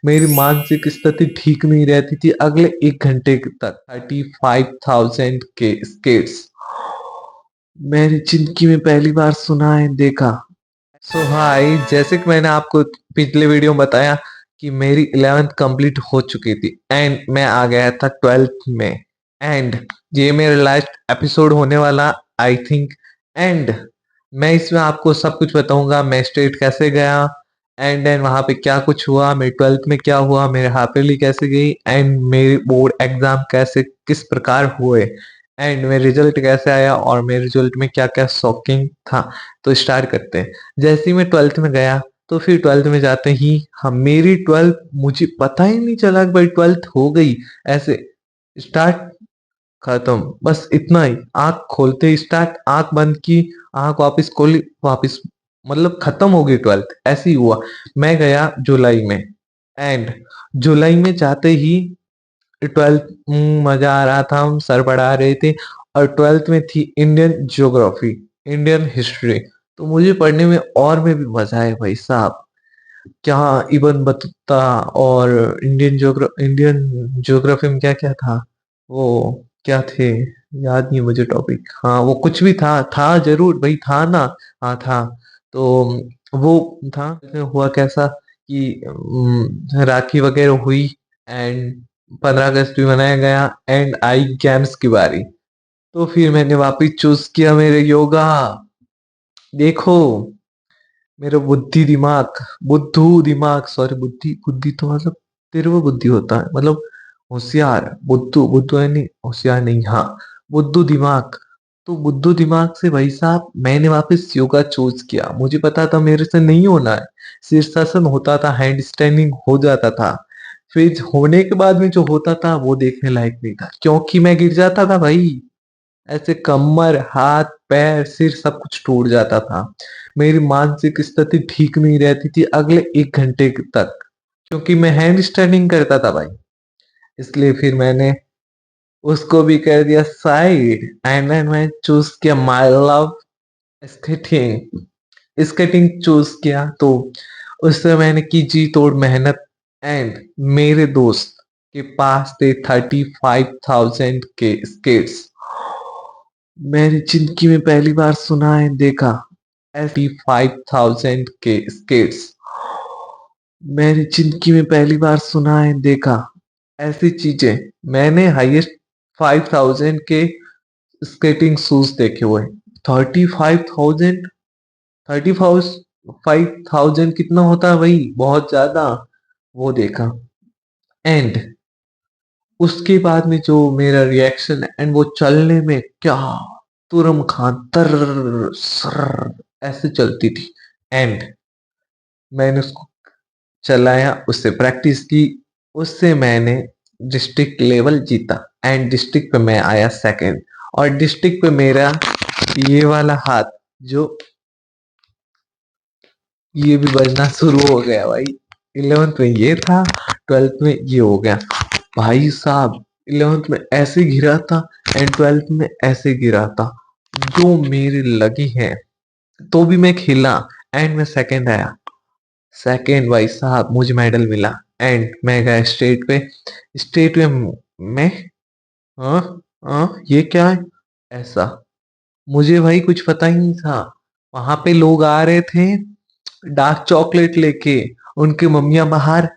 मेरी मानसिक स्थिति ठीक नहीं रहती थी अगले 1 घंटे तक। 35,000 के स्केट्स मैंने जिंदगी में पहली बार सुना है, देखा। सो हाय, जैसे कि मैंने आपको पिछले वीडियो में बताया कि मेरी 11th कंप्लीट हो चुकी थी एंड मैं आ गया था 12th में। एंड ये मेरा लास्ट एपिसोड होने वाला, आई थिंक। एंड मैं इसमें आपको सब कुछ बताऊंगा, मैं स्टेट कैसे गया एंड देन वहां पे क्या कुछ हुआ, मेरे 12th में क्या हुआ, मेरे हाफ ईयरली कैसे गई एंड मेरे बोर्ड एग्जाम कैसे किस प्रकार हुए एंड मेरे रिजल्ट कैसे आया और मेरे रिजल्ट में क्या क्या शॉकिंग था। तो स्टार्ट करते हैं। जैसे ही मैं 12th में गया, तो फिर 12th में जाते ही हम मेरी 12th मुझे पता ही नहीं चला कि भाई 12th हो गई। ऐसे स्टार्ट, खत्म, बस इतना ही। आंख खोलते ही स्टार्ट, आंख बंद की, आंख वापस खोली, वापस, मतलब खत्म हो गई 12th। ऐसे ही हुआ। मैं गया जुलाई में एंड जुलाई में जाते ही 12th मजा आ रहा था, हम सर पढ़ा रहे थे और 12th में थी इंडियन ज्योग्राफी, इंडियन हिस्ट्री। तो मुझे पढ़ने में और में भी मजा आया भाई साहब। क्या इबन बतूता और इंडियन ज्योग्राफी में क्या क्या था, वो क्या थे, याद नहीं मुझे टॉपिक। हाँ, वो कुछ भी था जरूर भाई, था ना। हाँ था। तो वो था। हुआ कैसा कि राखी वगैरह हुई एंड 15 अगस्त भी मनाया गया एंड आई गेम्स की बारी। तो फिर मैंने वापस चूज किया मेरे योगा। देखो, मेरा बुद्धि दिमाग, बुद्धू दिमाग, सॉरी, बुद्धि बुद्धि तो मतलब तेरे वो बुद्धि होता है, मतलब होशियार। बुद्धू बुद्धू है नहीं, होशियार नहीं, हाँ, बुद्धू दिमाग। तो बुद्धू दिमाग से भाई साहब मैंने वापस योगा चूज किया। मुझे पता था मेरे से नहीं होना है। शीर्षासन होता था, हैंड स्टैंडिंग हो जाता था, फिर होने के बाद में जो होता था वो देखने लायक नहीं था, क्योंकि मैं गिर जाता था भाई। ऐसे कमर, हाथ, पैर, सिर सब कुछ टूट जाता था। मेरी मानसिक स्थिति ठीक नहीं रहती थी अगले 1 घंटे तक, क्योंकि मैं हैंड स्टैंडिंग करता था भाई। इसलिए फिर मैंने उसको भी कर दिया साइड एंड देन मैं चूज किया my love, skating. Skating choose किया। तो उससे मैंने की जी तोड़ मेहनत एंड मेरे दोस्त के पास थे 35,000 के स्केट्स। मैंने जिंदगी में पहली बार सुना है, देखा। 35,000 के स्केट्स मैंने जिंदगी में पहली बार सुना है, देखा। ऐसी चीजें मैंने हाईएस्ट 5,000 के स्केटिंग शूज देखे हुए। 35,000, 35,000 कितना होता है भाई, बहुत ज्यादा। वो देखा एंड उसके बाद में जो मेरा रिएक्शन एंड वो चलने में क्या, तुरम खान तर सर ऐसे चलती थी। एंड मैंने उसको चलाया, उससे प्रैक्टिस की, उससे मैंने डिस्ट्रिक्ट लेवल जीता एंड डिस्ट्रिक्ट पे मैं आया सेकंड। और डिस्ट्रिक्ट पे मेरा ये वाला हाथ, जो ये भी बजना शुरू हो गया भाई। 11th में ये था, 12th में ये हो गया भाई साहब। 11th में ऐसे गिरा था एंड 12th में ऐसे गिरा था, जो मेरे लगी है। तो भी मैं खेला एंड मैं सेकंड आया। सेकंड भाई साहब, मुझे मेडल मिला एंड मैं गया स्टेट पे। स्टेट में मैं, हाँ, हाँ, ये क्या है ऐसा, मुझे भाई कुछ पता ही नहीं था। वहां पे लोग आ रहे थे डार्क चॉकलेट लेके, उनकी मम्मियां बाहर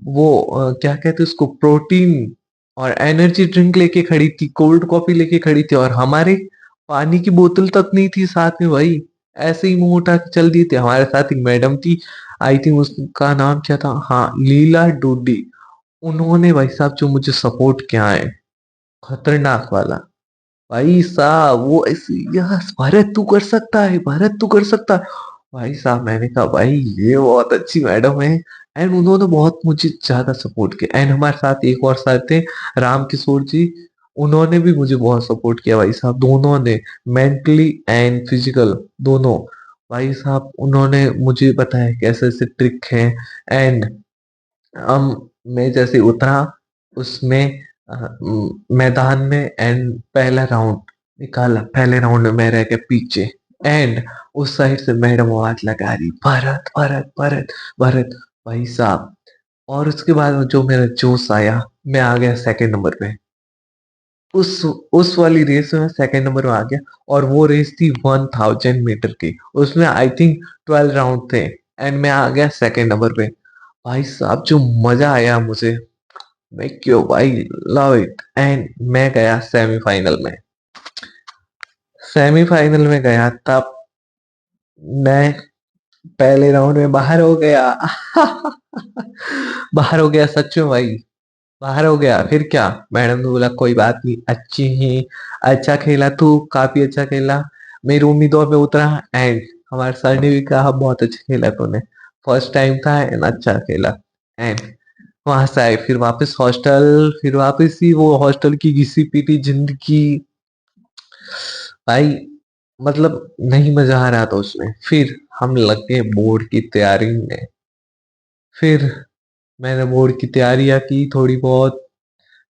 वो क्या कहते हैं उसको, प्रोटीन और एनर्जी ड्रिंक लेके खड़ी थी, कोल्ड कॉफी लेके खड़ी थी, और हमारे पानी की बोतल तक नहीं थी साथ में भाई। ऐसे ही मुंह उठा के चल दिए थे। हमारे साथ एक मैडम थी, आई थिंक उसका नाम क्या था, हाँ, लीला डूडी। उन्होंने भाई साहब जो मुझे सपोर्ट किया है, खतरनाक वाला। भाई साहब वो ऐसे, यस भारत तू कर सकता है, भारत तू कर सकता है। भाई साहब मैंने कहा भाई ये बहुत अच्छी मैडम है एंड उन्होंने बहुत मुझे ज्यादा सपोर्ट किया। एंड हमारे साथ एक और सर थे, राम किशोर जी। उन्होंने भी मुझे बहुत सपोर्ट किया भाई साहब, दोनों ने, मेंटली एंड फिजिकल दोनों। भाई साहब उन्होंने मुझे बताया कैसे ऐसे ट्रिक है एंड हम, मैं जैसे उतरा उसमें मैदान में एंड पहला राउंड निकाला, पहले राउंड में मैं रह गया पीछे एंड उस साइड से मैडम आवाज लगा रही, भारत भारत भारत भारत। भाई साहब और उसके बाद जो मेरा जोश आया, मैं आ गया सेकंड नंबर पे। उस उस वाली रेस में मैं सेकंड नंबर में आ गया। और वो रेस थी 1000 मीटर की। उसमें आई थिंक 12 राउंड थे। एंड मैं आ गया सेकंड नंबर पे। भाई साहब जो मजा आया मुझे, मैं क्यों भाई, लव इट। एंड मैं गया सेमीफाइनल में। सेमीफाइनल में गया तब मैं पहले राउंड में बाहर हो गया। बाहर हो गया सच में भाई। बाहर हो गया फिर क्या, मैडम ने बोला कोई बात नहीं, अच्छी ही, अच्छा खेला तू, काफी अच्छा खेला। मेरी उम्मीदों पे उतरा। एंड हमारे सर ने भी कहा बहुत अच्छा खेला तूने, फर्स्ट टाइम था एंड अच्छा खेला। एंड वहां से आए फिर वापस हॉस्टल, फिर वापस ही वो हॉस्टल की घिसी पीटी जिंदगी। भाई मतलब नहीं मजा आ रहा था उसमें। फिर हम लग गए बोर्ड की तैयारी में। फिर मैंने बोर्ड की तैयारियां की थोड़ी बहुत।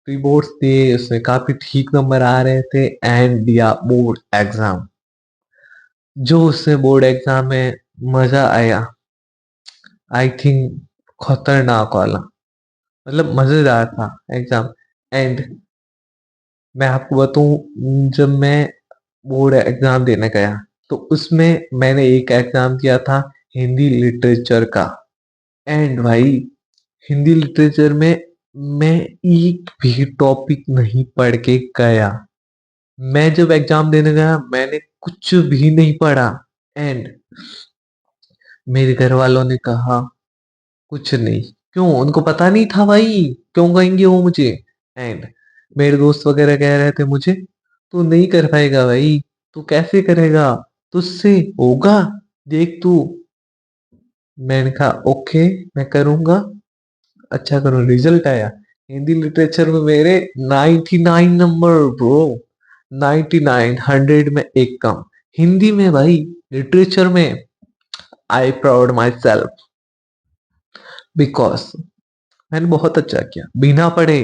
प्री बोर्ड्स दिए, उसमें काफी ठीक नंबर आ रहे थे। एंड दिया बोर्ड एग्जाम। जो उससे बोर्ड एग्जाम में मजा आया, आई थिंक खतरनाक वाला, मतलब मजेदार था एग्जाम। एंड मैं आपको बताऊं, जब मैं बोर्ड एग्जाम देने गया तो उसमें मैंने एक एग्जाम किया था हिंदी लिटरेचर का। एंड भाई हिंदी लिटरेचर में मैं एक भी टॉपिक नहीं पढ़ के गया। मैं जब एग्जाम देने गया मैंने कुछ भी नहीं पढ़ा। एंड मेरे घर वालों ने कहा कुछ नहीं। क्यों, उनको पता नहीं था भाई, क्यों कहेंगे वो मुझे। एंड मेरे दोस्त वगैरह कह रहे थे मुझे, तू नहीं कर पाएगा भाई, तू कैसे करेगा, तुझसे होगा, देख तू। मैंने कहा ओके, मैं करूंगा, अच्छा करूँ। रिजल्ट आया हिंदी लिटरेचर में मेरे 99 नंबर ब्रो। 99, 100 में एक कम। हिंदी में भाई, लिटरेचर में I proud my self, because मैंने बहुत अच्छा किया बिना पढ़े।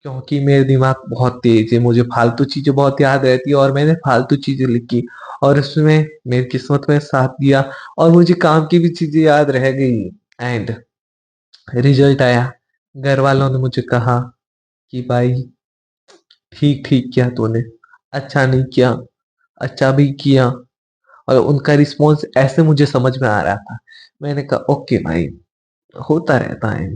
क्योंकि मेरे दिमाग बहुत तेज है, मुझे फालतू चीजें बहुत याद रहती है और मैंने फालतू चीजें लिखी। और उसमें मेरी किस्मत में साथ दिया और मुझे काम की भी चीजें याद रह गई। एंड रिजल्ट आया, घर वालों ने मुझे कहा कि भाई ठीक ठीक किया तूने, अच्छा नहीं किया, अच्छा भी किया। और उनका रिस्पॉन्स ऐसे मुझे समझ में आ रहा था। मैंने कहा ओके भाई, होता रहता है,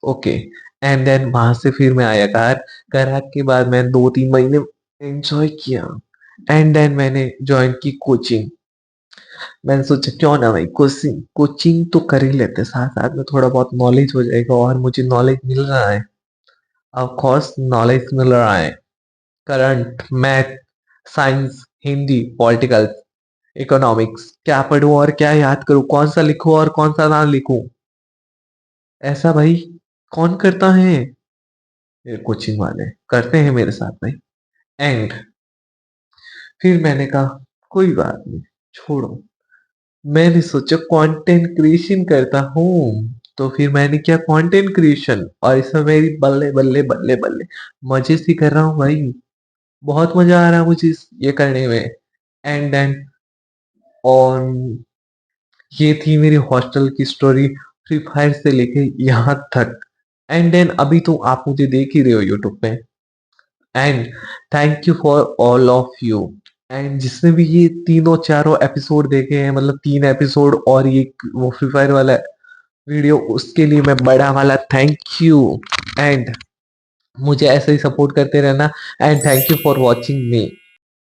ओके। एंड देन वहां से फिर मैं आया घर। घर आने के बाद मैं 2-3 महीने एंजॉय किया। एंड देन मैंने ज्वाइन की कोचिंग। मैंने सोचा क्यों ना भाई, कोचिंग कोचिंग तो कर ही लेते, साथ साथ में थोड़ा बहुत नॉलेज हो जाएगा। और मुझे नॉलेज मिल रहा है, ऑफ कोर्स नॉलेज मिल रहा है। Current, math, science, Hindi, political, economics, क्या पढूं और क्या याद करूं, कौन सा लिखूं और कौन सा ना लिखूं, ऐसा भाई कौन करता है। ये कोचिंग वाले करते हैं मेरे साथ भाई। एंड फिर मैंने कहा कोई बात नहीं, छोड़ो। मैंने सोचा कंटेंट क्रिएशन करता हूँ। तो फिर मैंने किया कंटेंट क्रिएशन और इसमें मेरी बल्ले बल्ले बल्ले बल्ले मजे से कर रहा हूँ भाई। बहुत मजा आ रहा है मुझे ये करने में। एंड देन और ये थी मेरी हॉस्टल की स्टोरी, फ्री फायर से लेके यहाँ तक। एंड देन अभी तो आप मुझे देख ही रहे हो यूट्यूब पे। And thank you for all of you. And जिसने भी ये तीनों चारों एपिसोड देखे हैं, मतलब 3 एपिसोड और ये वो फ्री फायर वाला वीडियो, उसके लिए मैं बड़ा वाला थैंक यू। एंड मुझे ऐसे ही सपोर्ट करते रहना। And thank you for watching me.